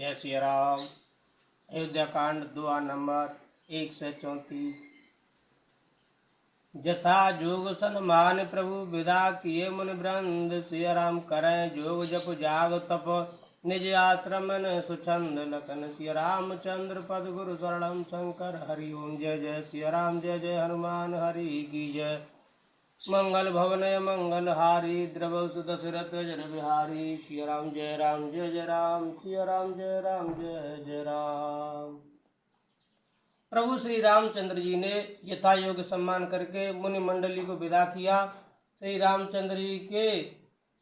जय श्री राम। अयोध्या कांड दुआ नंबर 134। जथा जोग सन्मान प्रभु विदा किए मुनि वृंद, श्री राम करें जोग जप जाग तप, निज आश्रम न सुछंद लखन, श्री रामचंद्र पद गुरु शरणम शंकर। हरि ओम। जय जय श्री राम, जय जय हनुमान हरि की जय। मंगल भवन मंगल हारी, द्रवस दशरथ जन बिहारी। श्री राम जय राम, जय जय राम, श्री राम जय राम, जय जय राम। प्रभु श्री रामचंद्र जी ने यथा योग्य सम्मान करके मुनि मंडली को विदा किया। श्री रामचंद्र जी के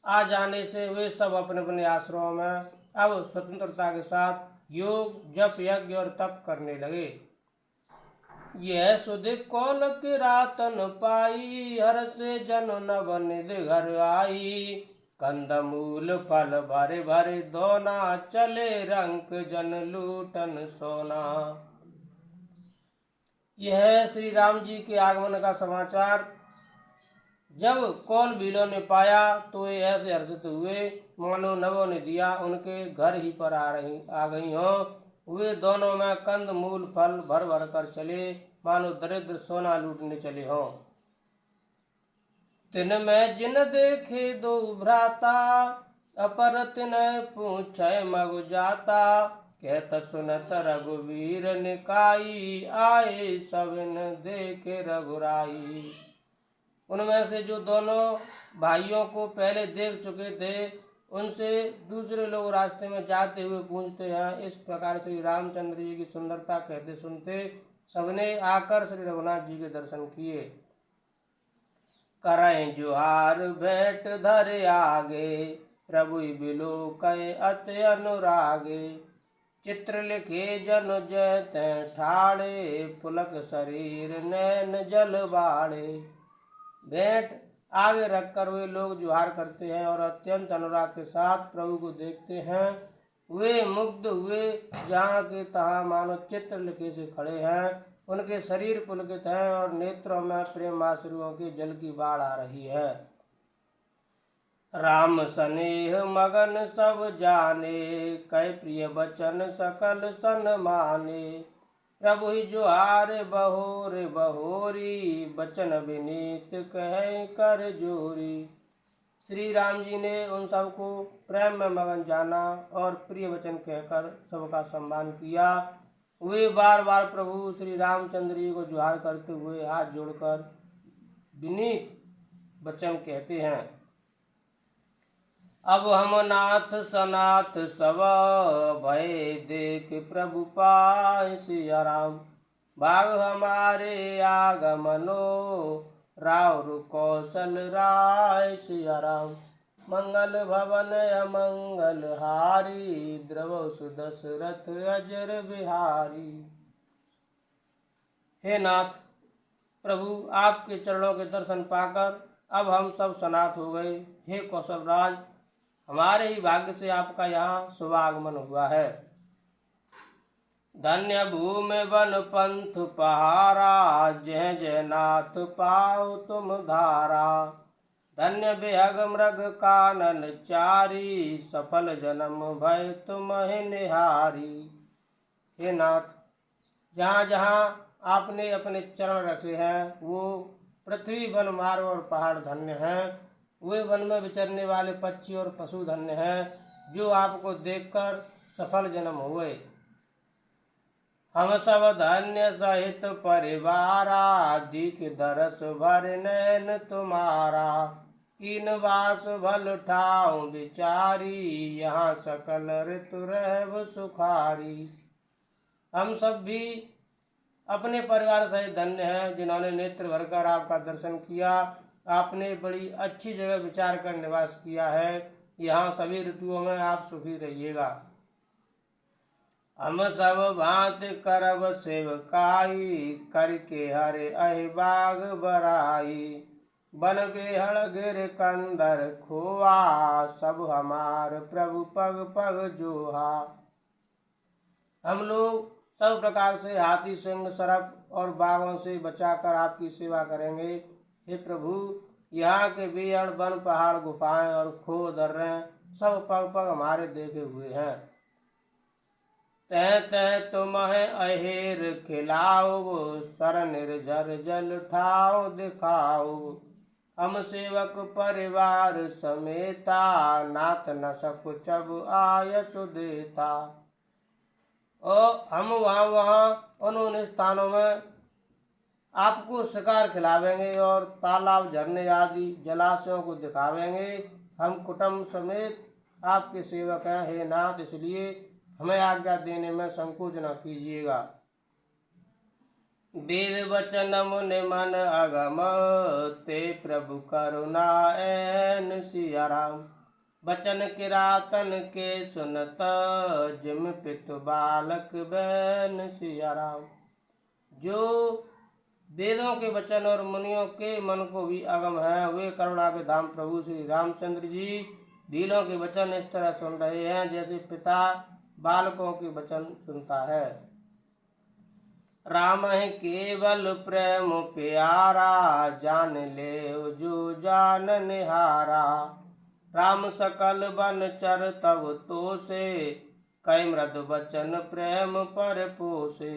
आ जाने से वे सब अपने अपने आश्रमों में अब स्वतंत्रता के साथ योग जप यज्ञ और तप करने लगे। यह सुध कौल की रातन पाई, हर से जन नव निध घर आई। कंद मूल फल भरे भरे दोना, चले रंक जन लूटन सोना। यह श्री राम जी के आगमन का समाचार जब कौल भीलों ने पाया तो वे ऐसे हर्षित हुए मानो नवों ने दिया उनके घर ही पर आ गई हों। वे दोनों में कंद मूल फल भर भर कर चले मानो दरिद्र सोना लूटने चले हों। तिन में जिन देखे दो भ्राता, अपर तिन पूछे मगु जाता। कहत सुनत रघुवीर निकाई, आए सबिन देखे रघुराई। उनमें से जो दोनों भाइयों को पहले देख चुके थे उनसे दूसरे लोग रास्ते में जाते हुए पूछते हैं। इस प्रकार श्री रामचंद्र जी की सुंदरता कहते सुनते सबने आकर श्री रघुनाथ जी के दर्शन किए। करें जुहार भेंट धरे आगे, प्रभु बिलो कहे अति अनुरागे। चित्र लिखे जन जैते ठाड़े, पुलक शरीर नैन जल बाड़े। भेंट आगे रखकर वे लोग जुहार करते हैं और अत्यंत अनुराग के साथ प्रभु को देखते हैं। वे मुग्ध हुए जहाँ के तहाँ मानो चित्र लिखे से खड़े हैं। उनके शरीर पुलकित हैं और नेत्रों में प्रेम आश्रुओं के जल की बाढ़ आ रही है। राम स्नेह मगन सब जाने, कह प्रिय बचन सकल सन माने। प्रभु ही जुहार बहोर बहोरी, बचन विनीत कह कर जोरी। श्री राम जी ने उन सबको प्रेम में मगन जाना और प्रिय वचन कहकर सबका सम्मान किया। वे बार बार प्रभु श्री रामचंद्र जी को जुहार करते हुए हाथ जोड़कर विनीत वचन कहते हैं। अब हम नाथ सनाथ सब, भय देख प्रभु पाए सिया राम। भाग हमारे आगमनो, राउर कौशल राय सिया राम। मंगल भवन अमंगल हारी, द्रव सुदशरथ अजर बिहारी। हे नाथ प्रभु, आपके चरणों के दर्शन पाकर अब हम सब सनाथ हो गए। हे कौशल राज, हमारे ही भाग्य से आपका यहाँ शुभागमन हुआ है। धन्य भूमि वन पंथ पहारा, जय जय नाथ पाओ तुम धारा। धन्य बेहग मृग कानन चारी, सफल जन्म भय तुम निहारी। हे नाथ, जहाँ जहाँ आपने अपने चरण रखे हैं वो पृथ्वी वन मार्ग और पहाड़ धन्य हैं। वे वन में विचरने वाले पक्षी और पशु धन्य हैं जो आपको देखकर सफल जन्म हुए। हम सब धन्य सहित परिवारा, दीख दरस भर नैन तुम्हारा। कीन वास भल ठाऊ बिचारी, यहाँ सकल ऋतु रहब सुखारी। हम सब भी अपने परिवार सहित धन्य हैं जिन्होंने नेत्र भरकर आपका दर्शन किया। आपने बड़ी अच्छी जगह विचार कर निवास किया है। यहाँ सभी ऋतुओं में आप सुखी रहिएगा। हम सब भांति करब सेवकाई, करके हरे अहिबाग बराई। बन बेहड़ गिर कंदर खोआ, सब हमार प्रभु पग पग जोहा। हम लोग सब प्रकार से हाथी सिंह सर्प और बाघों से बचाकर आपकी सेवा करेंगे। हे प्रभु, यहाँ के बेहड़ वन पहाड़ गुफाएं और खो दर्रे सब पग पग हमारे देखे हुए हैं। तह तह तुम्हें अहेर खिलाओ, सर निर्झर जल ठाओ दिखाओ। हम सेवक परिवार समेता, नाथ न सकु चब आयसु देता। और हम वहाँ उन स्थानों में आपको शिकार खिलावेंगे और तालाब झरने आदि जलाशयों को दिखावेंगे। हम कुटुंब समेत आपके सेवक हैं हे नाथ, इसलिए हमें आज्ञा देने में संकोच न कीजिएगा। वेद वचन मुनि मन अगम, ते प्रभु करुणा ऐन सिया राम। बचन किरातन के सुनत, जिम पितु बालक बैन सिया राम। जो वेदों के वचन और मुनियों के मन को भी अगम है, वे करुणा के धाम प्रभु श्री रामचंद्र जी दीनों के वचन इस तरह सुन रहे हैं जैसे पिता बालकों के वचन सुनता है। राम है केवल प्रेम प्यारा, जान ले जो जान निहारा। राम सकल बन चर तब तो से, कई मृदु वचन प्रेम पर पोसे।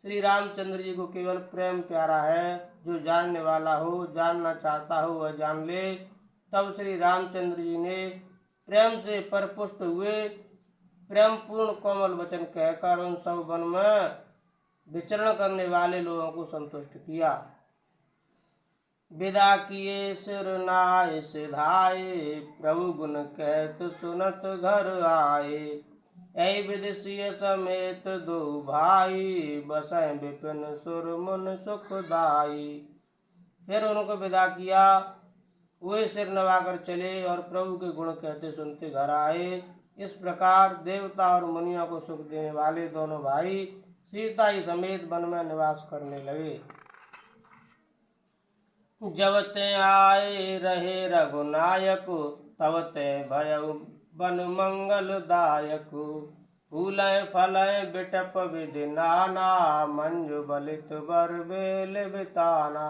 श्री रामचंद्र जी को केवल प्रेम प्यारा है, जो जानने वाला हो, जानना चाहता हो वह जान ले। तब श्री रामचंद्र जी ने प्रेम से परिपुष्ट हुए प्रेम पूर्ण कोमल वचन कहकर उन सब वन में विचरण करने वाले लोगों को संतुष्ट किया। विदा किए सिर नाय सिधाए, प्रभु गुण कहत सुनत घर आए। ऐ विदेशीय समेत दो भाई, बसै विपिन सुर मुन सुखदाई। फिर उनको विदा किया, वे सिर नवाकर चले और प्रभु के गुण कहते सुनते घर आए। इस प्रकार देवता और मुनियों को सुख देने वाले दोनों भाई सीता ही समेत वन में निवास करने लगे। जब ते आए रहे रघुनायक, तब ते भयउ बन मंगलदायक। फूलें फलें बिटप विधि नाना, मंजु बलित बर बेल बिताना।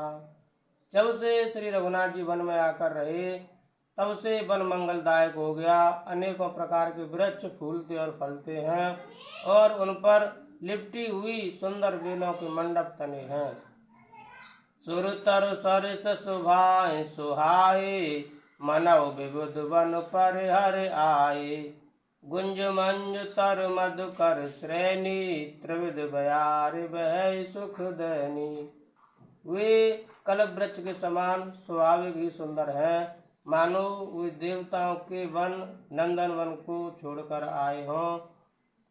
जब से श्री रघुनाथ जी वन में आकर रहे, तब से वन मंगलदायक हो गया। अनेकों प्रकार के वृक्ष फूलते और फलते हैं और उन पर लिपटी हुई सुंदर बेलों के मंडप तने हैं। सुर तर सरिस सुभाए सुहाए, मनौ विबुध वन पर हर आए। गुंज मंज तर मधुकर श्रेणी, त्रिविध बयार बह सुख दैनी। वे कल्प वृक्ष के समान स्वाभाविक ही सुंदर हैं, मानो वे देवताओं के वन नंदन वन को छोड़कर आए हों।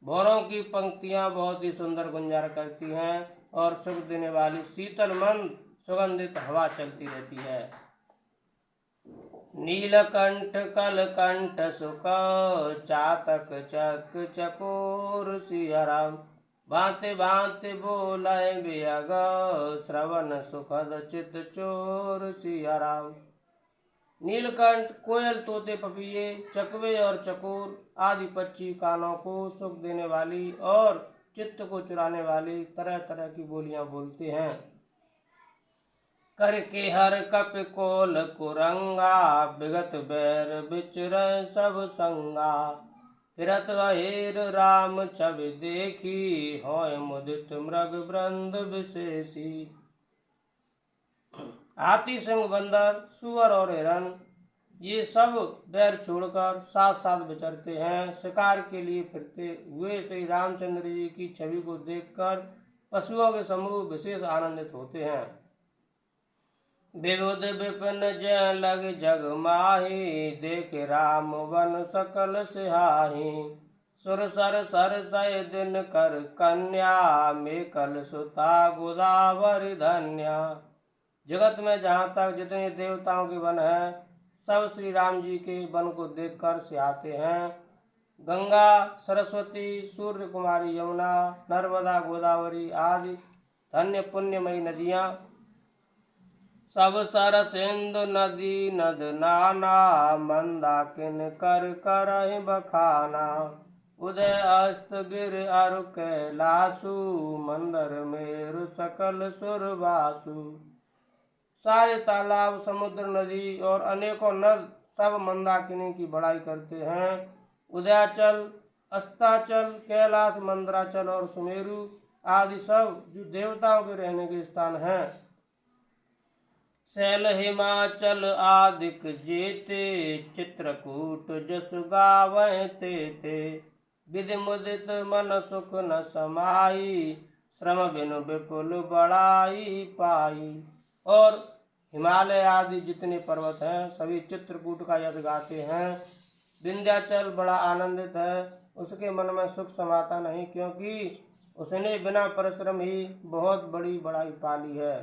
भौरों की पंक्तियां बहुत ही सुंदर गुंजार करती हैं और सुख देने वाली शीतल मंद सुगंधित हवा चलती रहती है। नीलकंठ कलकंठ सुख, चातक चक चकोर सिया राम। भांति भांति बोले बियग, श्रवण सुखद चित चोर सिया राम। नीलकंठ कोयल तोते पपीहे चकवे और चकोर आदि पक्षी कानों को सुख देने वाली और चित्त को चुराने वाली तरह तरह की बोलियां बोलते हैं। करके हर कप कोल कुरंगा, विगत बैर बिचर सब संगा। फिरत अहेर राम छवि देखी, होय मुदित मृग वृंद विशेषी। हाथी सिंह बंदर सुअर और हिरन ये सब बैर छोड़कर साथ साथ विचरते हैं। शिकार के लिए फिरते हुए श्री रामचंद्र जी की छवि को देखकर पशुओं के समूह विशेष आनंदित होते हैं। विबुध विपिन जय लग जग माही, देखे राम वन सकल सिहाही। सुर सर सय दिन कर कन्या, मेकल सुता गोदावरी धन्या। जगत में जहाँ तक जितने देवताओं के वन हैं, सब श्री राम जी के वन को देखकर सिहाते हैं। गंगा, सरस्वती, सूर्य कुमारी, यमुना, नर्मदा, गोदावरी आदि धन्य पुण्यमयी नदियाँ सब सर सिंधु नदी नद नाना, मंदाकिन कर करहि बखाना। उदय अस्त गिर अरु कैलासु, मंदर मेरु सकल सुरवासु। सारे तालाब, समुद्र, नदी और अनेकों नद सब मंदाकिनी की बड़ाई करते हैं। उदयाचल अस्ताचल, कैलाश, मंदराचल और सुमेरु आदि सब जो देवताओं के रहने के स्थान हैं। शैल हिमाचल आदिक जेते, चित्रकूट जस गावै ते। विधि मुदित मन सुख न समाई, श्रम बिनु विपुल बड़ाई पाई। और हिमालय आदि जितने पर्वत हैं सभी चित्रकूट का यश गाते हैं। विंध्याचल बड़ा आनंदित है, उसके मन में सुख समाता नहीं, क्योंकि उसने बिना परिश्रम ही बहुत बड़ी बड़ाई पाली है।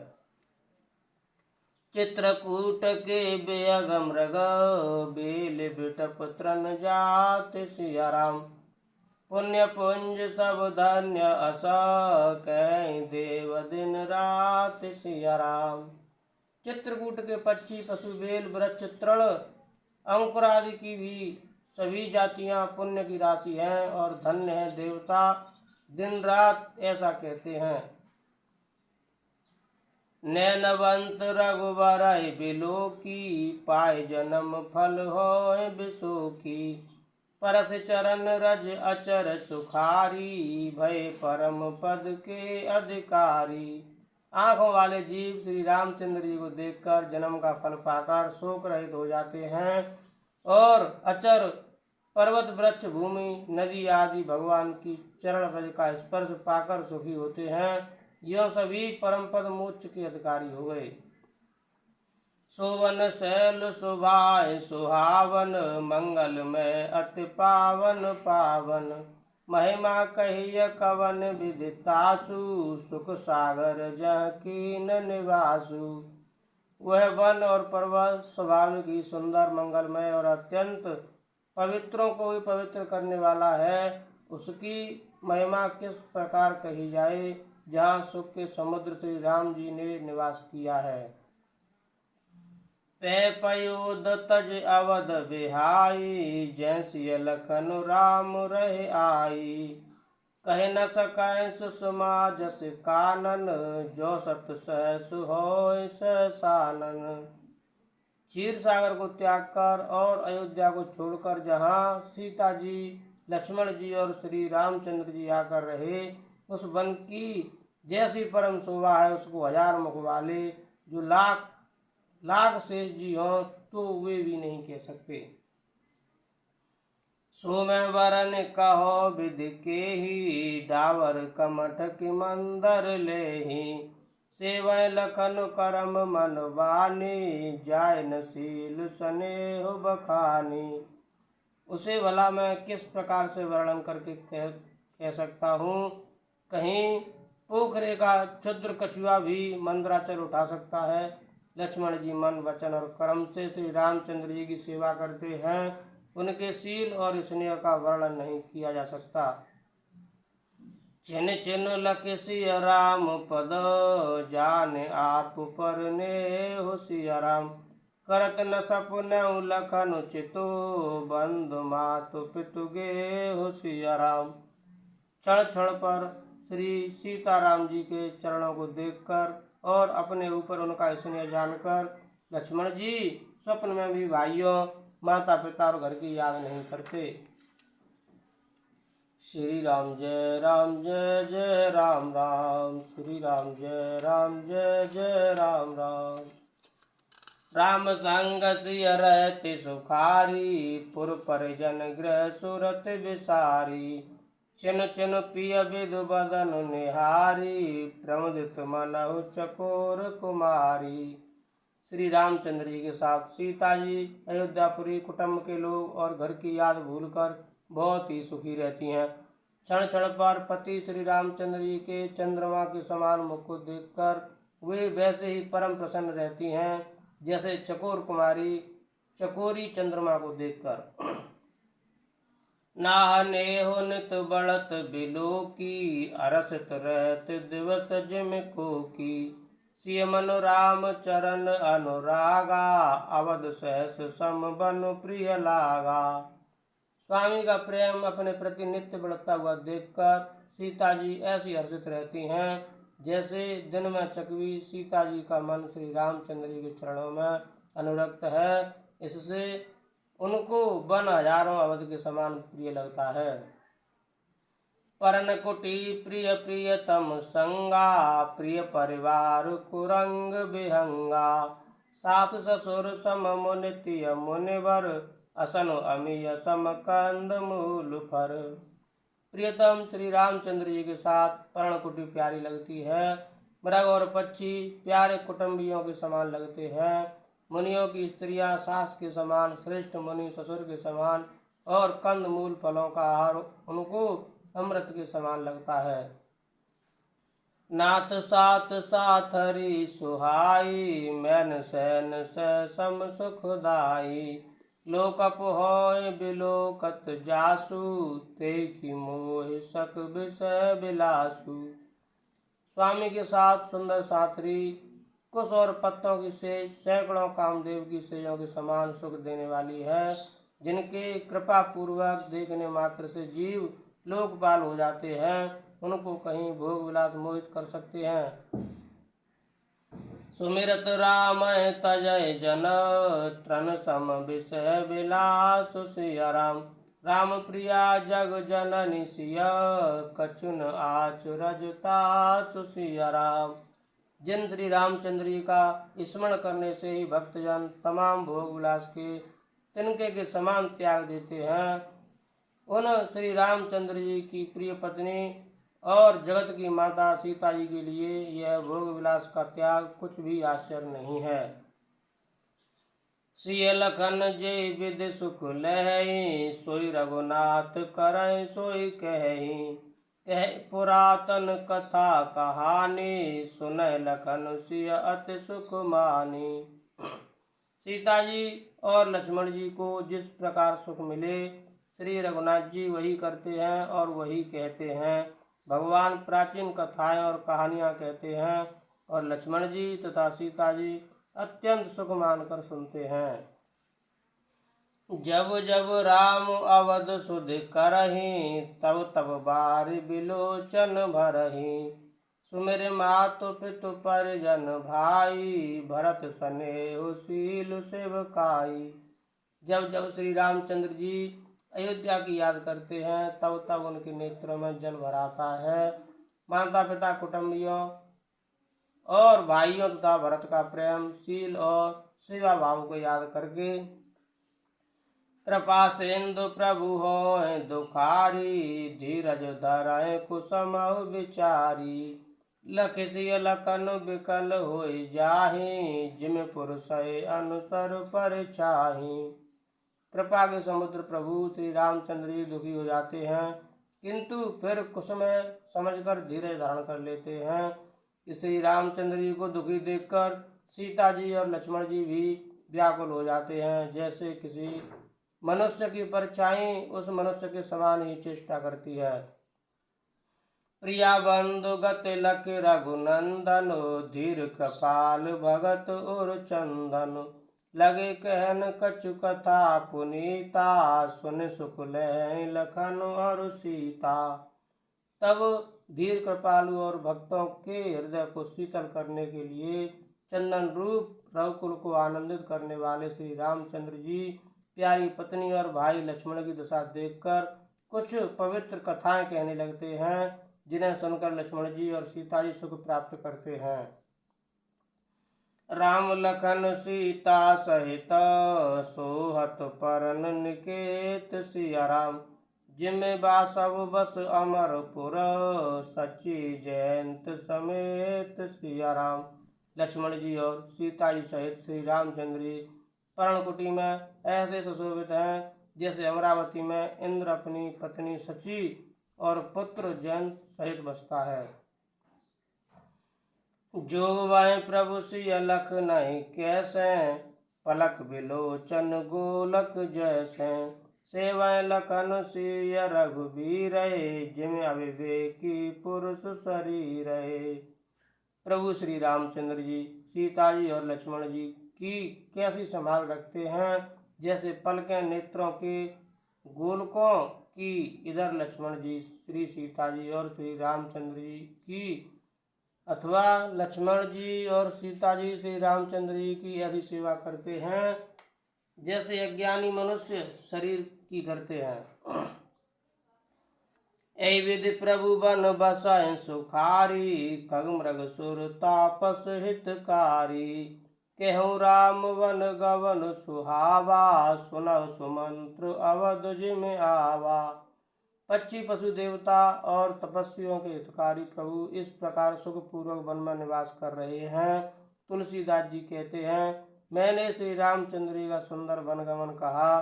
चित्रकूट के बेअग मृग, बेल बिटप तृण जात सिया राम। पुण्य पुंज सब धन्य अस, कहीं देव दिन रात सिया राम। चित्रकूट के पक्षी, पशु, बेल, वृक्ष, तृण, अंकुर आदि की भी सभी जातियां पुण्य की राशि हैं और धन्य है देवता दिन रात, ऐसा कहते हैं। नैनवंत रघुबर बिलोकी, पाए जन्म फल होय बिसोकी। परस चरण रज अचर सुखारी, भय परम पद के अधिकारी। आंखों वाले जीव श्री रामचंद्र जी को देखकर जन्म का फल पाकर शोक रहित हो जाते हैं और अचर पर्वत, वृक्ष, भूमि, नदी आदि भगवान की चरण रज का स्पर्श पाकर सुखी होते हैं। यह सभी परम पद मोक्ष के अधिकारी हो गए। सोवन शैल सुभाय सुहावन, मंगल में अति पावन पावन। महिमा कहिय कवन विदितासु, सुख सागर जह कीन निवासु। वह वन और पर्वत स्वाभाविक ही सुंदर, मंगलमय और अत्यंत पवित्रों को ही पवित्र करने वाला है। उसकी महिमा किस प्रकार कही जाए, जहाँ सुख के समुद्र श्री राम जी ने निवास किया है। पे पयोद तज अवध बिहाई, जैसी लखन राम रहे आई। कहे न सकै सुषमा जस कानन, जो सत सहस होय सहसानन। क्षीर सागर को त्याग कर और अयोध्या को छोड़कर जहाँ सीता जी, लक्ष्मण जी और श्री रामचंद्र जी आकर रहे, उस वन की जैसी परम शोभा है, उसको हजार मुख वाले जो लाख लाख शेष जी हों तो वे भी नहीं कह सकते। सो मैं वरन कहो विधि के ही, डावर कमठ की मंदर ले ही। सेवय लखन करम मन वानी, जाय नशील स्नेह बखानी। उसे भला मैं किस प्रकार से वर्णन करके कह सकता हूँ। कहीं पोखरे का क्षुद्र कछुआ भी मंदराचल उठा सकता है। लक्ष्मण जी मन, वचन और कर्म से श्री रामचंद्र जी की सेवा करते हैं। उनके शील और स्नेह का वर्णन नहीं किया जा सकता। छिन छिन लखि राम पद, जान आप पर नेह सिया राम। करत न सपनउ लखन चितो, बंधु मातु पितु गेहु सिया राम। क्षण क्षण पर श्री सीताराम जी के चरणों को देखकर और अपने ऊपर उनका स्नेह जानकर लक्ष्मण जी स्वप्न में भी भाइयों, माता पिता और घर की याद नहीं करते। श्री राम जय जय राम राम, श्री राम जय जय राम राम। राम संग सिय रहते सुखारी, पुर परिजन गृह सुरत विसारी। छिन छिन पिय विधु बदन निहारी, प्रमुदित मनहु चकोर कुमारी। श्री रामचंद्र जी के साथ सीता जी अयोध्यापुरी कुटुंब के लोग और घर की याद भूलकर बहुत ही सुखी रहती हैं। क्षण क्षण पर पति श्री रामचंद्र जी के चंद्रमा के समान मुख को देखकर वे वैसे ही परम प्रसन्न रहती हैं जैसे चकोर कुमारी चकोरी चंद्रमा को देखकर। नाह नेहो नित बढ़त बिलोकी, अरसत रहत दिवस जिम कोकी। सिय मनु राम चरण अनुरागा, अवध सहस सम बनु प्रिय लागा। स्वामी का प्रेम अपने प्रति नित्य बढ़ता हुआ देखकर सीता जी ऐसी हर्षित रहती हैं जैसे दिन में चकवी सीता जी का मन श्री रामचंद्र जी के चरणों में अनुरक्त है। इससे उनको वन हजारों अवध के समान प्रिय लगता है। परन कुटी प्रिय प्रियतम संगा, प्रिय परिवार कुरंग विहंगा। सास ससुर सम मुनितिय मुनिवर, असन अमीय सम कंद मूल फर। प्रियतम श्री रामचंद्र जी के साथ पर्णकुटी प्यारी लगती है। मृग और पक्षी प्यारे कुटुंबियों के समान लगते हैं। मुनियों की स्त्रियां सास के समान, श्रेष्ठ मुनि ससुर के समान, और कंद मूल फलों का आहार उनको अमृत के समान लगता है। नाथ सात साथरी सुहाई, मैन सैन से सम सुखदाई। लोकप होय बिलोकत जासु, ते की मोह सक विषय बिलासु। स्वामी के साथ सुंदर साथरी कुश और पत्तों की सेज सैकड़ों कामदेव की सेजों के समान सुख देने वाली है, जिनके कृपा पूर्वक देखने मात्र से जीव लोकपाल हो जाते हैं, उनको कहीं भोग विलास मोहित कर सकते हैं। सुमिरत राम तजय जन, तृण सम विषय विलास सिया राम। राम प्रिया जग जननी सिया, कछुन आचरजता सिया राम। जिन श्री रामचंद्र जी का स्मरण करने से ही भक्तजन तमाम भोग विलास के तिनके के समान त्याग देते हैं, उन श्री रामचंद्र जी की प्रिय पत्नी और जगत की माता सीता जी के लिए यह भोग विलास का त्याग कुछ भी आश्चर्य नहीं है। सिय लखन जे विद सुख लहई, सोई रघुनाथ करय सोई कहई। कह पुरातन कथा कहानी, सुनय लखन सिय अति सुख मानी। सीता जी और लक्ष्मण जी को जिस प्रकार सुख मिले, श्री रघुनाथ जी वही करते हैं और वही कहते हैं। भगवान प्राचीन कथाएं और कहानियां कहते हैं और लक्ष्मण जी तथा सीता जी अत्यंत सुख मानकर सुनते हैं। जब जब राम अवध सुध करहि, तब तब बारि बिलोचन भरहि। सुमिर मातु पितु परिजन भाई, भरत स्नेह शील सेवकाई। जब जब श्री रामचंद्र जी अयोध्या की याद करते हैं, तब तब उनके नेत्रों में जल भर आता है। माता पिता कुटुंबियों और भाइयों तथा भरत का प्रेम, शील और सेवा भाव को याद करके कृपा सिंधु प्रभु होय दुखारी, धीरज धरय कुसुमहु विचारी। लख सिय लखन बिकल होय जाहि, जिम पुरुषय अनुसर पर चाहि। कृपा के समुद्र प्रभु श्री रामचंद्र जी दुखी हो जाते हैं, किंतु फिर कुसुमय समझकर धीरज धारण कर लेते हैं। श्री रामचंद्र जी को दुखी देखकर सीता जी और लक्ष्मण जी भी व्याकुल हो जाते हैं। जैसे किसी मनुष्य की परछाई उस मनुष्य के समान ही चेष्टा करती है। प्रिया बंधु गति लख रघुनंदन, धीर कृपाल भगत उर चंदन। लगे कहन कछु कथा पुनीता, सुन सुख लहै लखन और सीता। तब धीर कृपालु और भक्तों के हृदय को शीतल करने के लिए चंदन रूप रघुकुल को आनंदित करने वाले श्री रामचंद्र जी प्यारी पत्नी और भाई लक्ष्मण की दशा देखकर कुछ पवित्र कथाएं कहने लगते हैं, जिन्हें सुनकर लक्ष्मण जी और सीता जी सुख प्राप्त करते हैं। राम लखन सीता सहित, सोहत परन निकेत सिया राम। जिम्मे बासव बस अमरपुर, सची जयंत समेत सिया राम। लक्ष्मण जी और सीता जी सहित श्री रामचंद्र जी पर्णकुटी में ऐसे सुशोभित हैं, जैसे अमरावती में इंद्र अपनी पत्नी सची और पुत्र जयंत सहित बसता है। जो वह प्रभु सिय लख नहीं कैसे, पलक बिलोचन गोलक जैसे। सेवय लखन सिय रघुबीर, जिम अविवेकी पुरुष शरीर। प्रभु श्री रामचंद्र जी सीता जी और लक्ष्मण जी की कैसी संभाल रखते हैं, जैसे पलकें नेत्रों के गोलकों की इधर लक्ष्मण जी श्री सीता जी और श्री रामचंद्र जी की, अथवा लक्ष्मण जी और सीता जी श्री रामचंद्र जी की ऐसी सेवा करते हैं जैसे अज्ञानी मनुष्य शरीर की करते हैं। ऐ विधि प्रभु बन बसहि सुखारी, खग मृग सुर तापस हितकारी। केहूँ राम वन गवन सुहावा, सुनहु सुमंत्र अवध जिम आवा। पक्षी पशु देवता और तपस्वियों के हितकारी प्रभु इस प्रकार सुख पूर्वक वन में निवास कर रहे हैं। तुलसीदास जी कहते हैं, मैंने श्री रामचंद्र जी का सुंदर वनगमन कहा।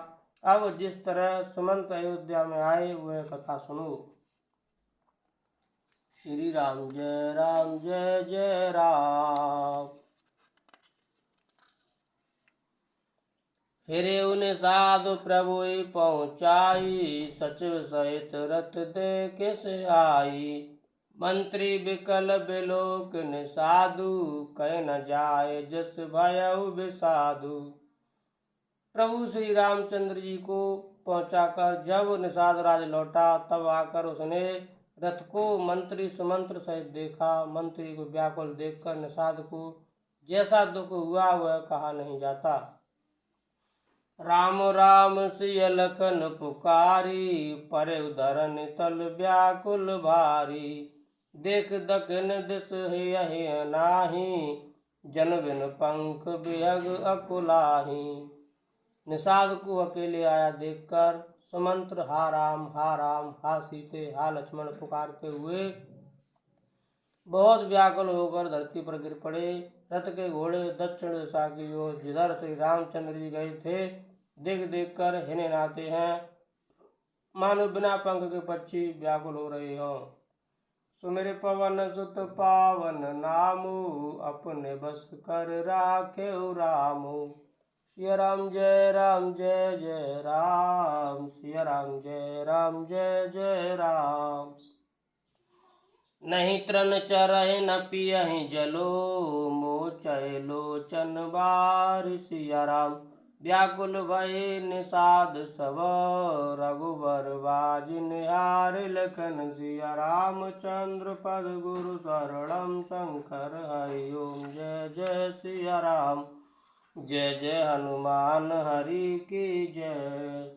अब जिस तरह सुमंत अयोध्या में आए वह कथा सुनो। श्री राम जय जय राम। फिरे उन साधु प्रभु पहुँचाई, सचिव सहित रथ देखे से आई। मंत्री विकल बिलोकन साधु, कह न जाए जस भयउ बिसाधु। प्रभु श्री रामचंद्र जी को पहुंचाकर जब निषाद राज लौटा, तब आकर उसने रथ को मंत्री सुमंत्र सहित देखा। मंत्री को व्याकुल देखकर निषाद को जैसा दुख हुआ वह कहा नहीं जाता। राम राम सिय लखन पुकारी, परे उधरन तल व्याकुल भारी। देख दखिन दिस हिय नाही, जन बिन पंख बिहग अकुलाही। निषाद को अकेले आया देखकर सुमंत्र हा राम हा सीते हा लक्ष्मण पुकारते हुए बहुत व्याकुल होकर धरती पर गिर पड़े। रथ के घोड़े दक्षिण दिशा की ओर जिधर श्री रामचंद्र जी गए थे देख देख कर हिनहिनाते हैं, मानो बिना पंख के पक्षी व्याकुल हो रहे हों। सुमिर पवन सुत पावन नामु, अपने बस कर राखे रामु। सिया राम जय जय राम, सिया राम जय जय राम। नहीं तृण चरहि न पियहि जलो, मोचय लोचन बार। सिया राम व्याकुल भये निषाद सब, रघुबर बाजि निहार लखन। सिया रामचंद्र पद गुरु शरणम, शंकर हरि ओम जय जय सिया राम। जय जय हनुमान हरि की जय।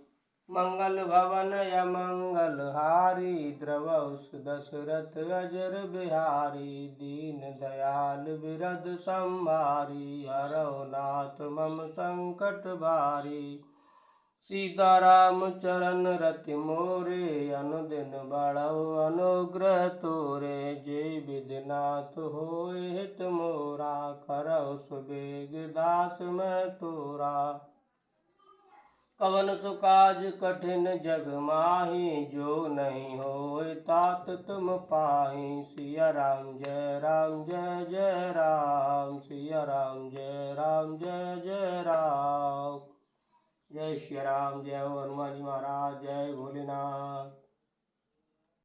मंगल भवन अमंगल हारी, द्रवहु दशरथ अजर बिहारी। दीन दयाल बिरद संभारी, हरौ नाथ मम संकट भारी। सीताराम चरण रति मोरे, अनुदिन बढ़ौ अनुग्रह तोरे। जय विधिनाथ होय हित मोरा, करौ सुबेग दास मैं तोरा। कवन सु काज कठिन जग माही, जो नहीं होय तात तुम पाही। सिया राम जय जय राम, सिया राम जय जय राम। जय श्री राम, जय हो हनुमान जी महाराज, जय भोलेनाथ।